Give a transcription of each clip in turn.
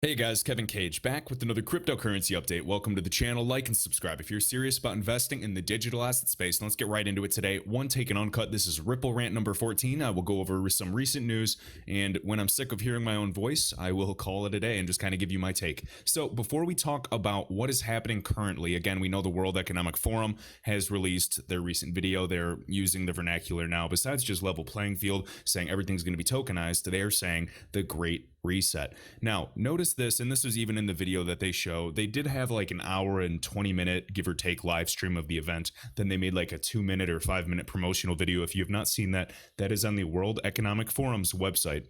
Hey guys, Kevin Cage back with another cryptocurrency update. Welcome to the channel. Like and subscribe if you're serious about investing in the digital asset space. And let's get right into it today. One take and uncut. This is Ripple Rant number 14. I will go over some recent news, and when I'm sick of hearing my own voice, I will call it a day and just kind of give you my take. So before we talk about what is happening currently, again, we know the World Economic Forum has released their recent video. They're using the vernacular now, besides just level playing field, saying everything's going to be tokenized. They're saying the Great Reset. Now, notice this, and this was even in the video that they show. They did have like an hour and 20-minute, give or take, live stream of the event. Then they made like a 2-minute or 5-minute promotional video. If you have not seen that, that is on the World Economic Forum's website.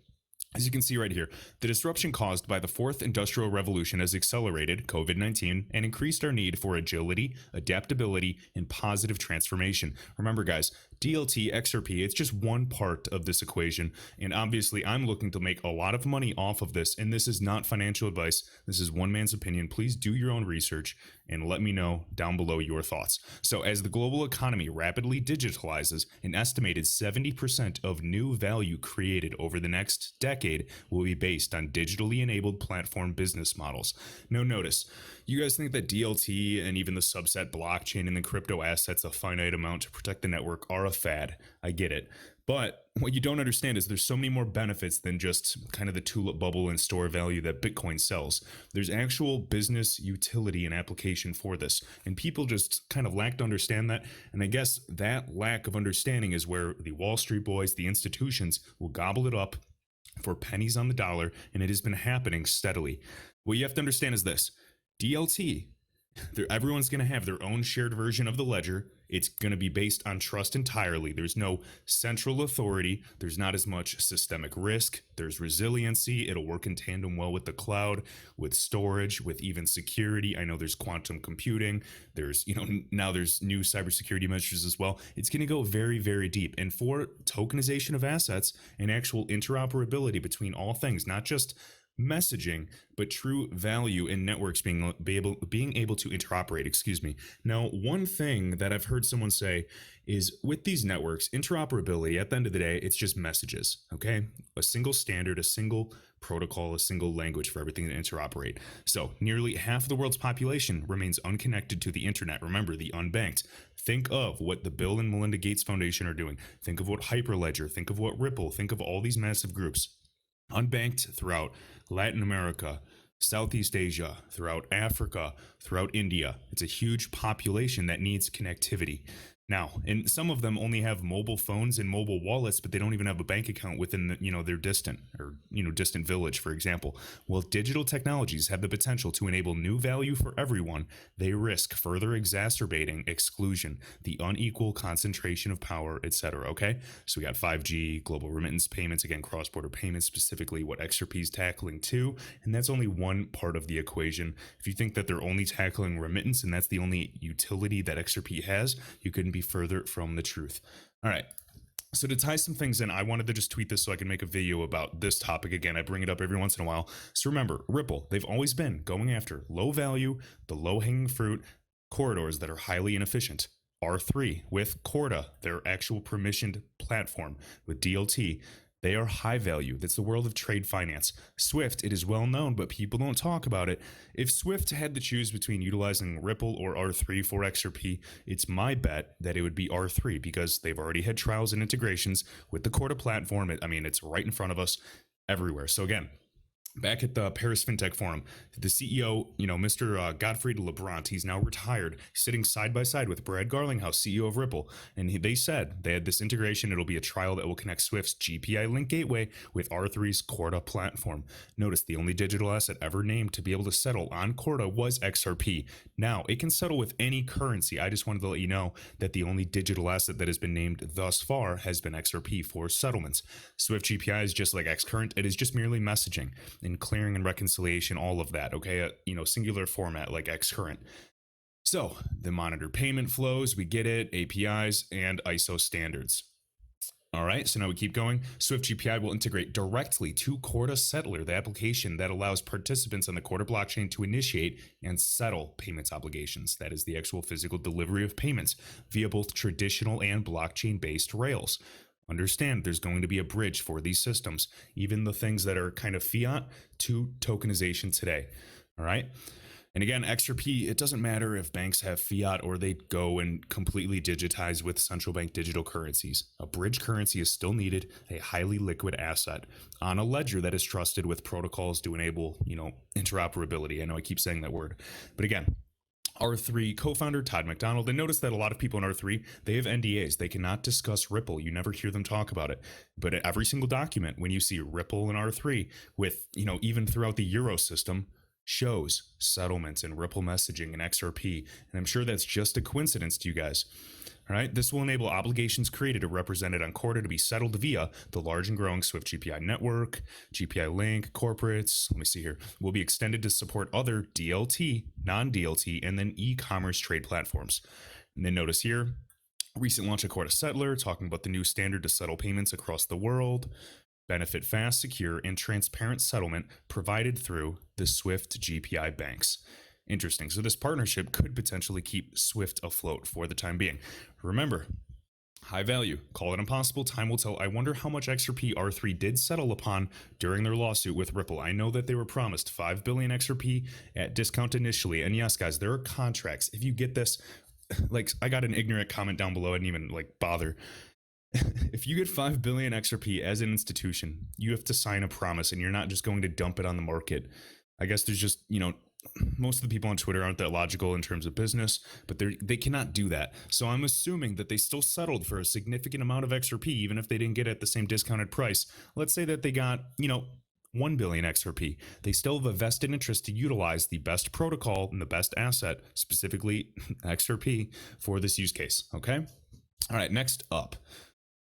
As you can see right here, the disruption caused by the fourth industrial revolution has accelerated COVID-19 and increased our need for agility, adaptability, and positive transformation. Remember guys, DLT, XRP, it's just one part of this equation. And obviously I'm looking to make a lot of money off of this. And this is not financial advice. This is one man's opinion. Please do your own research and let me know down below your thoughts. So as the global economy rapidly digitalizes, an estimated 70% of new value created over the next decade will be based on digitally enabled platform business models. Now notice, you guys think that DLT and even the subset blockchain and the crypto assets, a finite amount to protect the network, are a fad. I get it. But what you don't understand is there's so many more benefits than just kind of the tulip bubble and store value that Bitcoin sells. There's actual business utility and application for this. And people just kind of lack to understand that. And I guess that lack of understanding is where the Wall Street boys, the institutions, will gobble it up for pennies on the dollar, and it has been happening steadily. What you have to understand is this: DLT, everyone's going to have their own shared version of the ledger. It's going to be based on trust entirely. There's no central authority. There's not as much systemic risk. There's resiliency. It'll work in tandem well with the cloud, with storage, with even security. I know there's quantum computing. There's, now there's new cybersecurity measures as well. It's going to go very, very deep. And for tokenization of assets and actual interoperability between all things, not just messaging, but true value in networks being able to interoperate. Excuse me. Now, one thing that I've heard someone say is with these networks, interoperability, at the end of the day, it's just messages. Okay, a single standard, a single protocol, a single language for everything to interoperate. So nearly half of the world's population remains unconnected to the internet. Remember, the unbanked. Think of what the Bill and Melinda Gates Foundation are doing. Think of what Hyperledger, think of what Ripple, think of all these massive groups unbanked throughout Latin America, Southeast Asia, throughout Africa, throughout India. It's a huge population that needs connectivity. Now, and some of them only have mobile phones and mobile wallets, but they don't even have a bank account within the, their distant village, for example. Well, digital technologies have the potential to enable new value for everyone. They risk further exacerbating exclusion, the unequal concentration of power, etc. Okay, so we got 5G, global remittance payments, again, cross-border payments, specifically what XRP is tackling too, and that's only one part of the equation. If you think that they're only tackling remittance and that's the only utility that XRP has, you couldn't be further from the truth. All right, so to tie some things in, I wanted to just tweet this so I can make a video about this topic. Again, I bring it up every once in a while. So remember, Ripple, they've always been going after low value, the low hanging fruit corridors that are highly inefficient. R3 with Corda, their actual permissioned platform. With DLT, they are high value. That's the world of trade finance. Swift, it is well known, but people don't talk about it. If Swift had to choose between utilizing Ripple or R3 for XRP, it's my bet that it would be R3 because they've already had trials and integrations with the Corda platform. It's right in front of us everywhere. So again, back at the Paris FinTech Forum, the CEO, Mr. Godfrey Lebrant, he's now retired, sitting side by side with Brad Garlinghouse, CEO of Ripple. And they said they had this integration. It'll be a trial that will connect Swift's GPI link gateway with R3's Corda platform. Notice the only digital asset ever named to be able to settle on Corda was XRP. Now, it can settle with any currency. I just wanted to let you know that the only digital asset that has been named thus far has been XRP for settlements. Swift GPI is just like Xcurrent. It is just merely messaging and clearing and reconciliation, all of that. Okay, singular format like Xcurrent. So the monitor payment flows, we get it, APIs and ISO standards. All right, so now we keep going. Swift GPI will integrate directly to Corda Settler, the application that allows participants on the Corda blockchain to initiate and settle payments obligations. That is the actual physical delivery of payments via both traditional and blockchain-based rails. Understand there's going to be a bridge for these systems, even the things that are kind of fiat to tokenization today. All right. And again, XRP, it doesn't matter if banks have fiat or they go and completely digitize with central bank digital currencies. A bridge currency is still needed, a highly liquid asset on a ledger that is trusted with protocols to enable, interoperability. I know I keep saying that word, but again, R3 co-founder Todd McDonald, and notice that a lot of people in R3, they have NDAs. They cannot discuss Ripple. You never hear them talk about it. But every single document, when you see Ripple and R3 with, even throughout the Euro system, shows settlements and Ripple messaging and XRP. And I'm sure that's just a coincidence to you guys. All right, this will enable obligations created or represented on Corda to be settled via the large and growing Swift GPI network, GPI Link, corporates. Let me see here. Will be extended to support other DLT, non-DLT, and then e-commerce trade platforms. And then notice here, recent launch of Corda Settler, talking about the new standard to settle payments across the world. Benefit fast, secure, and transparent settlement provided through the Swift GPI banks. Interesting. So this partnership could potentially keep Swift afloat for the time being. Remember, high value. Call it impossible. Time will tell. I wonder how much XRP R3 did settle upon during their lawsuit with Ripple. I know that they were promised 5 billion XRP at discount initially. And yes, guys, there are contracts. If you get this, I got an ignorant comment down below. I didn't even bother. If you get 5 billion XRP as an institution, you have to sign a promise and you're not just going to dump it on the market. I guess there's just, most of the people on Twitter aren't that logical in terms of business, but they cannot do that. So I'm assuming that they still settled for a significant amount of XRP, even if they didn't get it at the same discounted price. Let's say that they got, 1 billion XRP. They still have a vested interest to utilize the best protocol and the best asset, specifically XRP, for this use case. Okay. All right. Next up.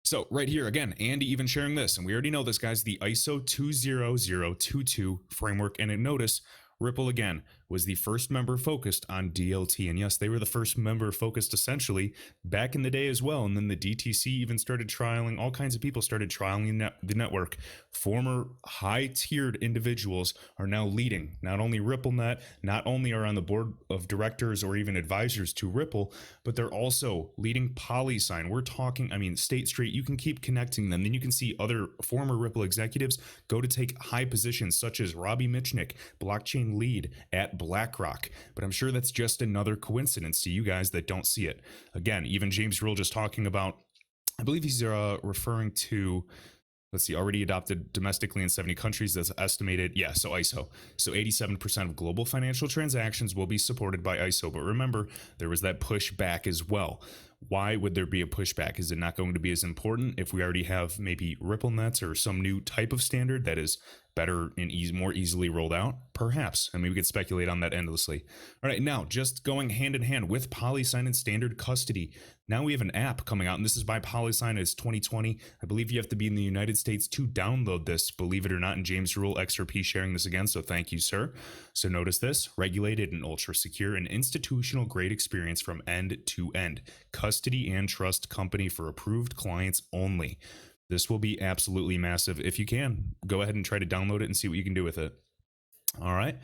So right here, again, Andy even sharing this, and we already know this, guys, the ISO 20022 framework. And notice Ripple, again, was the first member focused on DLT. And yes, they were the first member focused essentially back in the day as well. And then the DTC even started trialing, all kinds of people started trialing the network. Former high-tiered individuals are now leading not only RippleNet, not only are on the board of directors or even advisors to Ripple, but they're also leading PolySign. We're talking, State Street, you can keep connecting them. Then you can see other former Ripple executives go to take high positions, such as Robbie Mitchnick, blockchain lead at BlackRock. But I'm sure that's just another coincidence to you guys that don't see it. Again, even James Rule just talking about, I believe he's referring to, let's see, already adopted domestically in 70 countries. That's estimated. Yeah, so ISO. So 87% of global financial transactions will be supported by ISO. But remember, there was that pushback as well. Why would there be a pushback? Is it not going to be as important if we already have maybe RippleNets or some new type of standard that is better and more easily rolled out? Perhaps. I mean, we could speculate on that endlessly. All right, now just going hand in hand with PolySign and standard custody. Now we have an app coming out, and this is by PolySign. It's 2020. I believe you have to be in the United States to download this, believe it or not. And James Rule, XRP, sharing this again, so thank you, sir. So notice this: regulated and ultra secure and institutional grade experience from end to end. Custody and trust company for approved clients only. This will be absolutely massive. If you can, go ahead and try to download it and see what you can do with it. All right.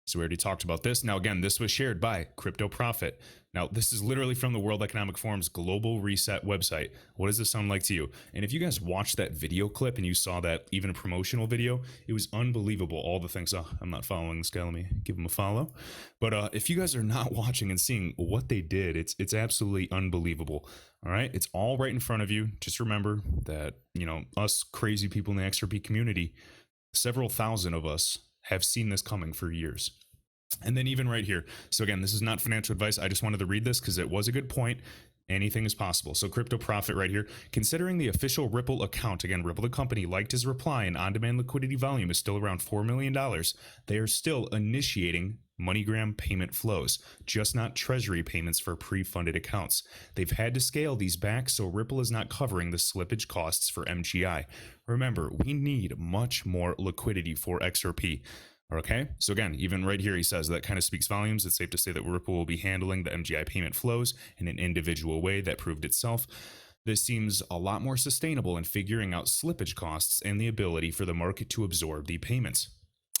So we already talked about this. Now, again, this was shared by Crypto Profit. Now, this is literally from the World Economic Forum's Global Reset website. What does this sound like to you? And if you guys watched that video clip and you saw that even a promotional video, it was unbelievable. All the things. Oh, I'm not following this guy. Let me give him a follow. But if you guys are not watching and seeing what they did, it's absolutely unbelievable. All right. It's all right in front of you. Just remember that, us crazy people in the XRP community, several thousand of us have seen this coming for years. And then even right here. So again, this is not financial advice. I just wanted to read this because it was a good point. Anything is possible. So Crypto Profit right here. Considering the official Ripple account, again, Ripple the company, liked his reply, and on-demand liquidity volume is still around $4 million. They are still initiating MoneyGram payment flows, just not treasury payments for pre-funded accounts. They've had to scale these back, so Ripple is not covering the slippage costs for MGI. Remember, we need much more liquidity for XRP. Okay, so again, even right here, he says that kind of speaks volumes. It's safe to say that Ripple will be handling the MGI payment flows in an individual way that proved itself. This seems a lot more sustainable in figuring out slippage costs and the ability for the market to absorb the payments.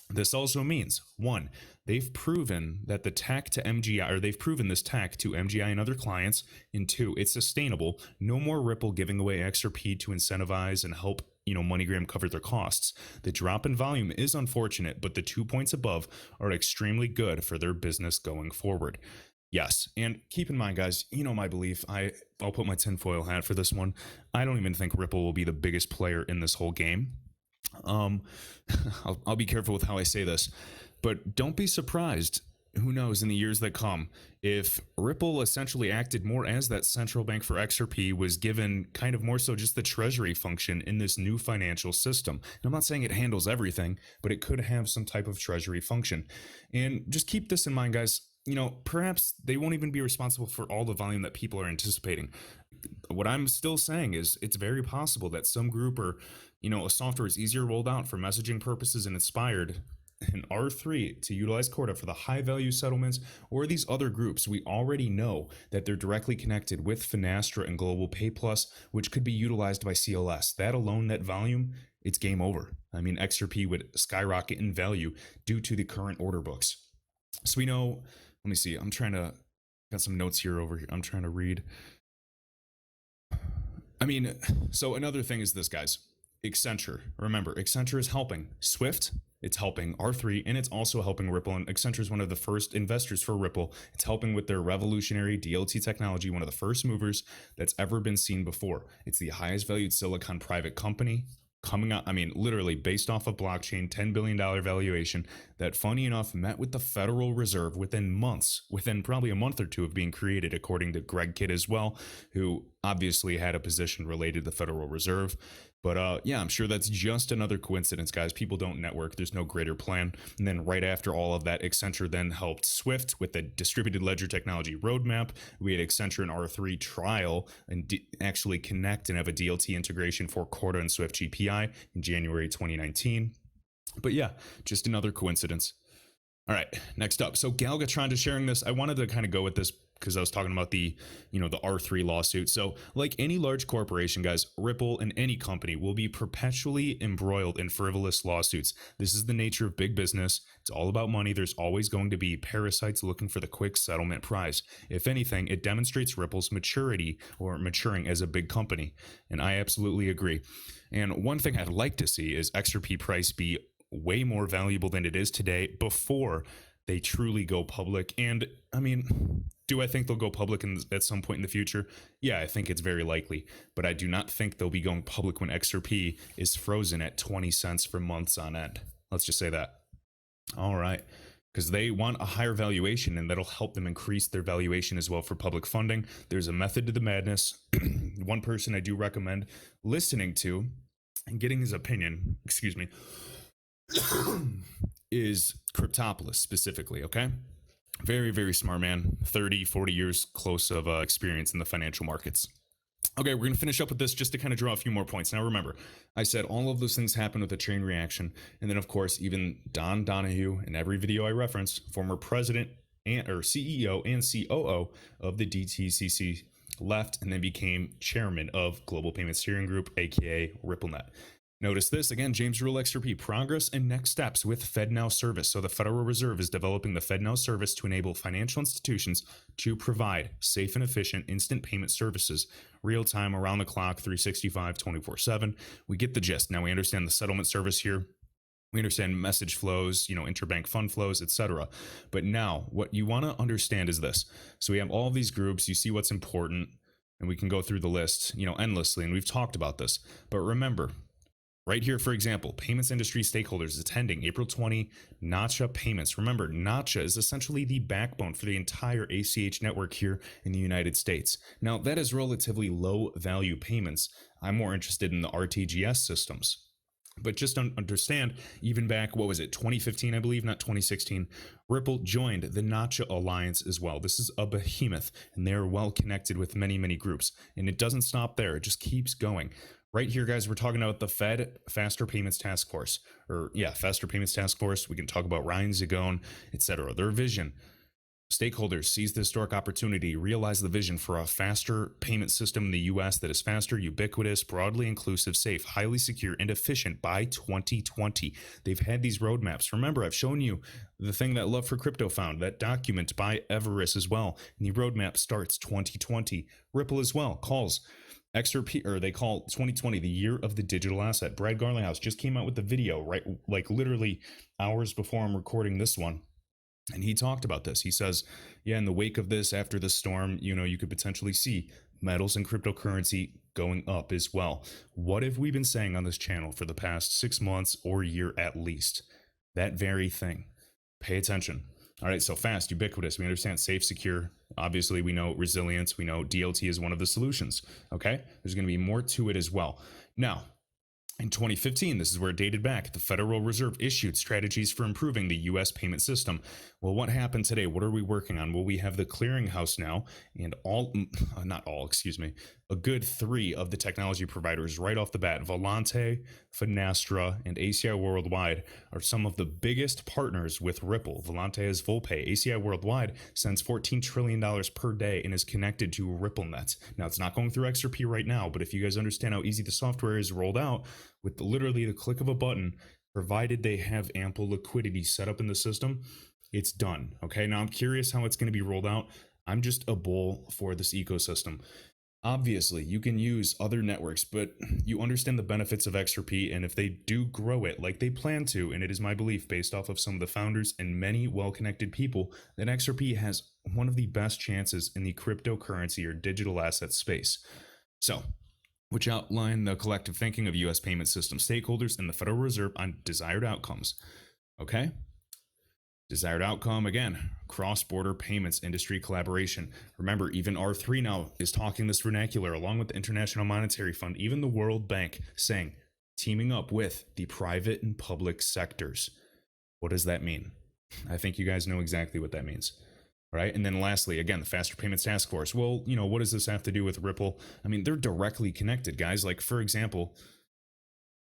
This also means, one, they've proven that the tech to MGI, or they've proven this tech to MGI and other clients. And two, it's sustainable. No more Ripple giving away XRP to incentivize and help, MoneyGram cover their costs. The drop in volume is unfortunate, but the 2 points above are extremely good for their business going forward. Yes, and keep in mind, guys, my belief. I'll put my tinfoil hat for this one. I don't even think Ripple will be the biggest player in this whole game. I'll be careful with how I say this, but don't be surprised. Who knows in the years that come if Ripple essentially acted more as that central bank for XRP, was given kind of more so just the treasury function in this new financial system. And I'm not saying it handles everything, but it could have some type of treasury function. And just keep this in mind, guys. Perhaps they won't even be responsible for all the volume that people are anticipating. What I'm still saying is it's very possible that some group or, a software is easier rolled out for messaging purposes and inspired in R3 to utilize Corda for the high value settlements, or these other groups. We already know that they're directly connected with Finastra and Global Pay Plus, which could be utilized by CLS. That alone, that volume, it's game over. I mean, XRP would skyrocket in value due to the current order books. So we know, let me see, got some notes here over here. I'm trying to read. So another thing is this, guys. Accenture. Remember, Accenture is helping Swift, it's helping R3, and it's also helping Ripple. And Accenture is one of the first investors for Ripple. It's helping with their revolutionary DLT technology, one of the first movers that's ever been seen before. It's the highest valued silicon private company coming out. Literally based off of blockchain, $10 billion valuation that, funny enough, met with the Federal Reserve within probably a month or two of being created, according to Greg Kidd as well, who obviously had a position related to the Federal Reserve. But yeah, I'm sure that's just another coincidence, guys. People don't network. There's no greater plan. And then right after all of that, Accenture then helped Swift with the distributed ledger technology roadmap. We had Accenture and R3 trial and actually connect and have a DLT integration for Corda and Swift GPI in January 2019. But yeah, just another coincidence. All right, next up. So Galgatron is sharing this. I wanted to kind of go with this because I was talking about the R3 lawsuit. So like any large corporation, guys, Ripple and any company will be perpetually embroiled in frivolous lawsuits. This is the nature of big business. It's all about money. There's always going to be parasites looking for the quick settlement prize. If anything, it demonstrates Ripple's maturity or maturing as a big company. And I absolutely agree. And one thing I'd like to see is XRP price be way more valuable than it is today before they truly go public. And do I think they'll go public at some point in the future? Yeah, I think it's very likely, but I do not think they'll be going public when XRP is frozen at 20 cents for months on end. Let's just say that. All right, because they want a higher valuation, and that'll help them increase their valuation as well for public funding. There's a method to the madness. One person I do recommend listening to and getting his opinion, is Cryptopolis specifically, okay? Very, very smart man, 30, 40 years close of experience in the financial markets. Okay, we're going to finish up with this just to kind of draw a few more points. Now, remember, I said all of those things happen with a chain reaction. And then, of course, even Don Donahue, in every video I reference, former president or CEO and COO of the DTCC, left and then became chairman of Global Payment Steering Group, aka RippleNet. Notice this again, James Rule XRP, progress and next steps with FedNow service. So the Federal Reserve is developing the FedNow service to enable financial institutions to provide safe and efficient instant payment services, real time, around the clock, 365, 24/7. We get the gist. Now we understand the settlement service here. We understand message flows, interbank fund flows, etc. But now what you want to understand is this. So we have all of these groups. You see what's important, and we can go through the list, endlessly. And we've talked about this. But remember, right here, for example, payments industry stakeholders attending April 20, Nacha Payments. Remember, Nacha is essentially the backbone for the entire ACH network here in the United States. Now, that is relatively low value payments. I'm more interested in the RTGS systems. But just understand, even back, 2015, I believe, not 2016, Ripple joined the Nacha Alliance as well. This is a behemoth, and they're well connected with many, many groups. And it doesn't stop there. It just keeps going. Right here, guys, we're talking about the Fed Faster Payments Task Force, Faster Payments Task Force. We can talk about Ryan Zagone, etc. Their vision. Stakeholders seize the historic opportunity, realize the vision for a faster payment system in the US that is faster, ubiquitous, broadly inclusive, safe, highly secure, and efficient by 2020. They've had these roadmaps. Remember, I've shown you the thing that Love for Crypto found, that document by Everest as well. And the roadmap starts 2020. Ripple as well calls XRP, or they call 2020 the year of the digital asset. Brad Garlinghouse just came out with the video, right? Like literally hours before I'm recording this one. And he talked about this. He says, yeah, in the wake of this, after the storm, you could potentially see metals and cryptocurrency going up as well. What have we been saying on this channel for the past 6 months or year at least? That very thing. Pay attention. All right, so fast, ubiquitous. We understand safe, secure. Obviously, we know resilience. We know DLT is one of the solutions. Okay, there's going to be more to it as well. Now, in 2015, this is where it dated back, the Federal Reserve issued strategies for improving the U.S. payment system. Well, what happened today? What are we working on? Well, we have the clearinghouse now, and a good 3 of the technology providers right off the bat. Volante, Finastra, and ACI Worldwide are some of the biggest partners with Ripple. Volante is Volpay. ACI Worldwide sends $14 trillion per day and is connected to RippleNet. Now, it's not going through XRP right now, but if you guys understand how easy the software is rolled out, with literally the click of a button, provided they have ample liquidity set up in the system, it's done. Okay, now I'm curious how it's going to be rolled out. I'm just a bull for this ecosystem. Obviously, you can use other networks, but you understand the benefits of XRP, and if they do grow it like they plan to, and it is my belief based off of some of the founders and many well-connected people, that XRP has one of the best chances in the cryptocurrency or digital asset space. So, which outline the collective thinking of U.S. payment system stakeholders and the Federal Reserve on desired outcomes. Okay? Desired outcome, again, cross-border payments industry collaboration. Remember, even R3 now is talking this vernacular along with the International Monetary Fund, even the World Bank, saying teaming up with the private and public sectors. What does that mean? I think you guys know exactly what that means. Right? And then lastly, again, the Faster Payments Task Force. Well, what does this have to do with Ripple? I mean, they're directly connected, guys. Like, for example,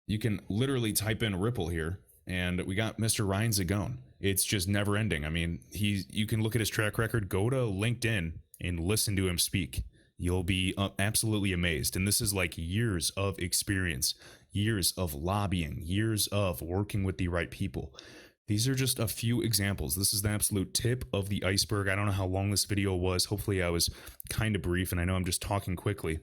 you can literally type in Ripple here, and we got Mr. Ryan Zagone. It's just never ending. I mean, you can look at his track record, go to LinkedIn and listen to him speak. You'll be absolutely amazed. And this is like years of experience, years of lobbying, years of working with the right people. These are just a few examples. This is the absolute tip of the iceberg. I don't know how long this video was. Hopefully I was kind of brief, and I know I'm just talking quickly.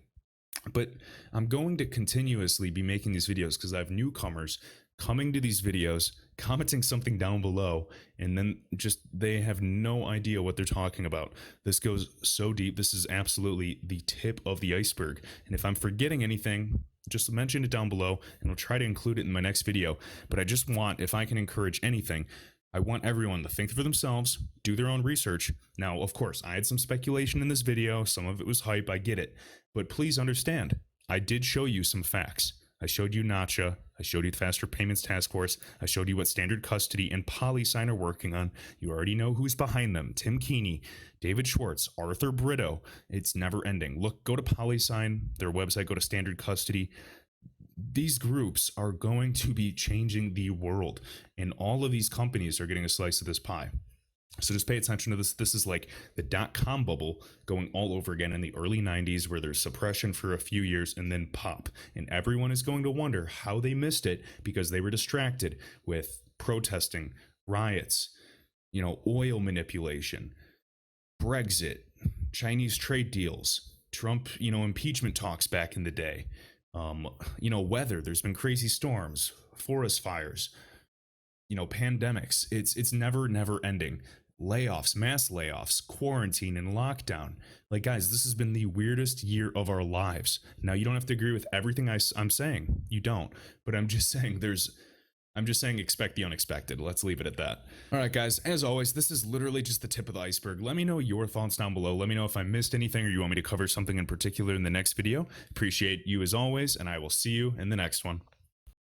But I'm going to continuously be making these videos because I have newcomers coming to these videos, commenting something down below, and then just they have no idea what they're talking about. This goes so deep. This is absolutely the tip of the iceberg. And if I'm forgetting anything, just mention it down below and I'll try to include it in my next video. But I just want, if I can encourage anything, I want everyone to think for themselves, do their own research. Now, of course, I had some speculation in this video. Some of it was hype. I get it. But please understand, I did show you some facts. I showed you Nacha. I showed you the Faster Payments Task Force. I showed you what Standard Custody and PolySign are working on. You already know who's behind them. Tim Keeney, David Schwartz, Arthur Brito. It's never ending. Look, go to PolySign, their website, go to Standard Custody. These groups are going to be changing the world, and all of these companies are getting a slice of this pie. So just pay attention to this. This is like the dot-com bubble going all over again in the early 90s, where there's suppression for a few years and then pop. And everyone is going to wonder how they missed it because they were distracted with protesting, riots, oil manipulation, Brexit, Chinese trade deals, Trump, impeachment talks back in the day. Weather, there's been crazy storms, forest fires, pandemics. It's never ending. Layoffs, mass layoffs, quarantine and lockdown. Like, guys, this has been the weirdest year of our lives. Now, you don't have to agree with everything I'm saying. You don't. But I'm just saying expect the unexpected. Let's leave it at that. All right, guys, as always, this is literally just the tip of the iceberg. Let me know your thoughts down below. Let me know if I missed anything or you want me to cover something in particular in the next video. Appreciate you as always, and I will see you in the next one.